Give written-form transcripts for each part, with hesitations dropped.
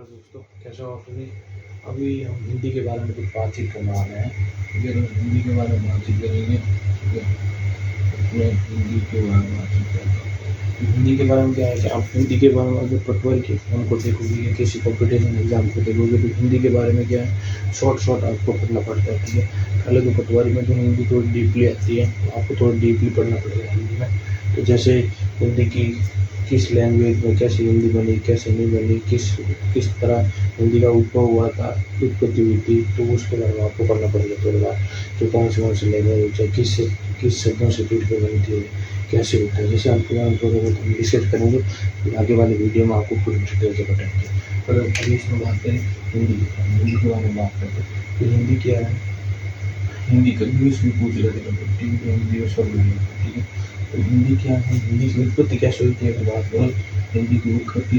Hello दोस्तों, कैसे हो आप सभी। अभी हम हिंदी के बारे में कुछ बातचीत करने वाले हैं। ठीक है, तो हिंदी के बारे में बातचीत करेंगे। ठीक है, मैं हिंदी के बारे में बातचीत करता हूँ। तो हिंदी के बारे में क्या है कि आप हिंदी के बारे में अगर पटवारी के फॉर्म को देखोगे या किसी कॉम्पिटिशन एग्जाम को देखोगे तो हिंदी के बारे में क्या है, शॉर्ट आपको पढ़ना पड़ता है। ठीक है, पहले तो पटवारी में तो हिंदी थोड़ी डीपली आती है, तो आपको थोड़ा डीपली पढ़ना पड़ेगा हिंदी में। तो जैसे हिंदी की किस लैंग्वेज में कैसे हिंदी बनी, कैसे नहीं बनी, किस तरह हिंदी का उद्भव हुआ था, उत्पत्ति हुई थी, तो उसके बारे में आपको पढ़ना पड़ेगा थोड़ी बार। तो कौन से लैंग्वेज है, किस शब्दों से जुड़ के बनती है, कैसे होता है, जैसे आपको थोड़ा बहुत हम डिस्कस करेंगे। फिर आगे वाले वीडियो में आपको पूरी डिटेल से बताएंगे। पर अभी इसमें बात करें हिंदी के बारे में बात करते हैं। तो हिंदी क्या है, हिंदी का इंग्लिश भी पूछ रहे थे, ठीक है, हिंदी और सब लैंग्वेज। ठीक है, तो हिंदी क्या है, हिंदी की उत्पत्ति कैसे हुई थी अगर बात करें। हिंदी की उत्पत्ति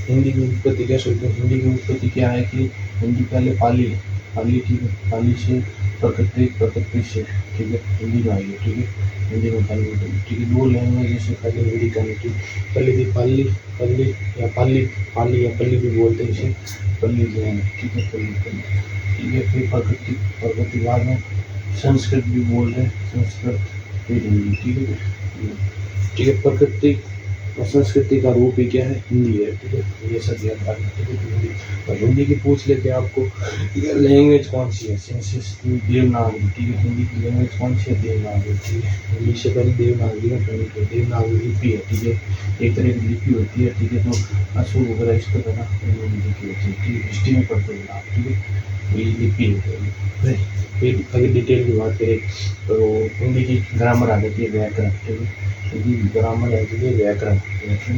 हिंदी की उत्पत्ति कैसे हुई थी। हिंदी की उत्पत्ति क्या है कि हिंदी पहले पाली ठीक है, पाली से प्रकृति से, ठीक है, हिंदी में आई है। ठीक है, हिंदी में पाली होती है। ठीक है, दो लैंग्वेज से पहले हिंदी करनी थी। पहले थी पाली या पल्ली भी बोलते हैं इसे, पल्ली जो है। ठीक है, पल्ली। ठीक है, फिर प्रकृति बाद में संस्कृत भी बोल रहे हैं, संस्कृत फिर हिंदी। ठीक है, प्रकृति और संस्कृति का रूप ही क्या है, हिंदी है। ठीक है, ये सब याद रखना। ठीक है, हिंदी और हिंदी की पूछ लेते हैं आपको लैंग्वेज कौन सी है, देवनागरी। ठीक है, हिंदी की लैंग्वेज कौन सी है, देवनागरी। ठीक है, इंग्लिश से पहले देवनागरी में देवनागरी लिपि है। ठीक है, एक तरह की लिपि होती है। ठीक है, तो अशोक वगैरह इसको बना लिपि होती है। ठीक है, हिस्ट्री में पढ़ते हैं आप। ठीक है, ये लिपि होती है। फिर अगर डिटेल की बात करें तो हिंदी की ग्रामर आ जाती है, व्याकरण। ठीक है, हिंदी ग्रामर आ जाती है, व्याकरण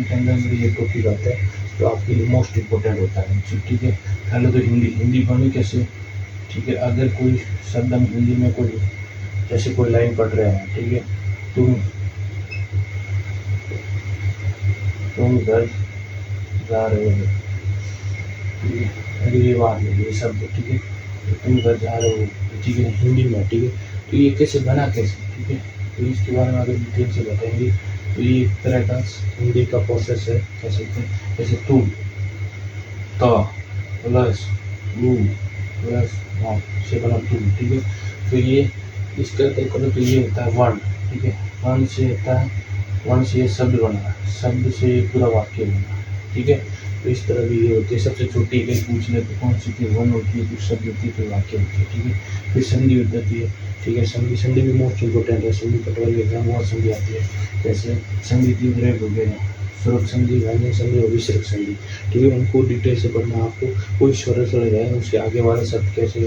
के अंदर ये टॉपिक आता है तो आपके लिए मोस्ट इम्पोर्टेंट होता है। ठीक है, पहले तो हिंदी बनी कैसे। ठीक है, अगर कोई शब्द हम हिंदी में कोई जैसे कोई लाइन पढ़ रहे हैं, ठीक है, तुम घर जा रहे हो। ठीक है, अगर ये बात है, ये शब्द, ठीक है, तो तुम घर जा रहे हो, ठीक है, हिंदी में। ठीक है, तो ये कैसे बना कैसे। ठीक है, तो इसके बारे में अगर डिटेल से बताएंगे तो ये एक तरह का हिंदी का प्रोसेस है। कैसे जैसे तुम, तो प्लस यू प्लस वन से बना तुम। ठीक है, तो ये इसका तो ये होता है वर्ण। ठीक है, वर्ण से होता है, वर्ण से शब्द बना, शब्द से पूरा वाक्य बना। ठीक है, तो इस तरह भी ये होती है। सबसे छोटी कहीं पूछ ले तो कौन सी थी, वर्ण होती है, फिर शब्द होती है, फिर वाक्य होती है। ठीक है, फिर संधि हो जाती है। ठीक है, संधि भी मोस्ट इम्पोर्टेंट है। संधि पटवारी एग्जाम बहुत संधि आती है। जैसे संधि तीन तरह हो गए हैं, स्वरक संधि, व्यंजन संधि और विसर्ग संधि। ठीक है, उनको डिटेल से पढ़ना आपको। कोई सरल है, उसके आगे वाले शब्द कैसे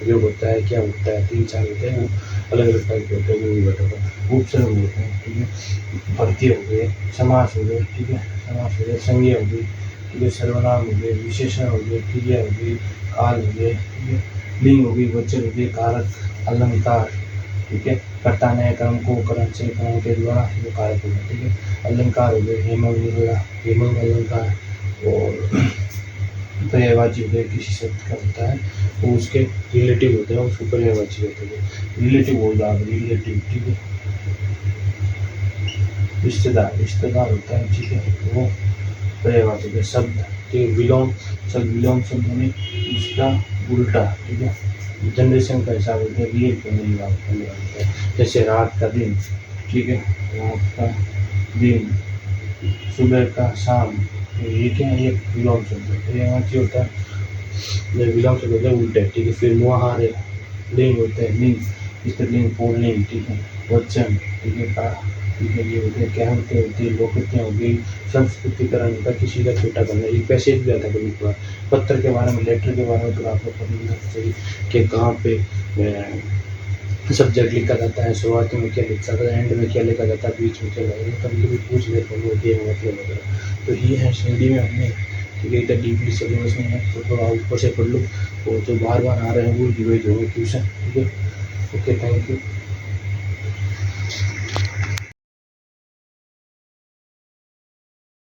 प्रयोग होता है, क्या होता है, 3-4 होते हैं, वो अलग टाइप के होते हैं, वो भी बताऊँगा। उपसर्ग होते हैं। ठीक है, भर्ती हो गए, समास हो गए। ठीक है, समास हो गए, संज्ञा हो गई। ठीक है, सर्वनाम हो गए, विशेषण हो गए, क्रिया हो गई, काल हो गए। ठीक है, लिंग हो गई, वचन हो गए, कारक, अलंकार। ठीक है, कर्ता नए कर्म को करण से कर्म के द्वारा वो कारक हो गए। ठीक है, अलंकार हो गए, हेमंग अलंकार, और पर्यायवाची हो गए, किसी शब्द का होता है तो उसके रिलेटिव होते हैं, उसको पर्यायवाची कहते हैं। रिलेटिव हो जाए, रिलेटिव। ठीक है, रिश्तेदार होता है। ठीक है, वो पर्यायवाची है। शब्द के विलोम शब्द में उसका उल्टा। ठीक है, जनरेशन का हिसाब होता है, रियल फैमिली होता है। जैसे रात का दिन। ठीक है, रात का दिन, सुबह का शाम। ये क्या है, ये विलोम शब्द है। यहाँ क्या होता है, विलोम शब्द होता है उल्टे। ठीक है, फिर मुहारे, लिंग होते हैं, लिंग स्त्रीलिंग पुल्लिंग। ठीक है, वचन। ठीक है, ठीक है, ये होते हैं कहते होती है, लोकतियाँ हो गई, संस्कृतिकरण होता है, किसी का छोटा करना। ये पैसेज भी आता है कभी कभार। पत्र के बारे में, लेटर के बारे में तो आपको पता चाहिए कि कहाँ पे सब्जेक्ट लिखा जाता है, शुरुआत में क्या लिखा जाता है, एंड में क्या लिखा जाता है, बीच में क्या लिखा जाता है, कभी कभी पूछ लेते हैं मतलब वगैरह। तो ये है हिंदी में हमने। ठीक है, इतना डीपली सिलेबस में है तो थोड़ा ऊपर से पढ़ लो, और जो बार आ रहे हैं वो रिवाइज होंगे ट्यूशन। ठीक है, ओके, थैंक यू।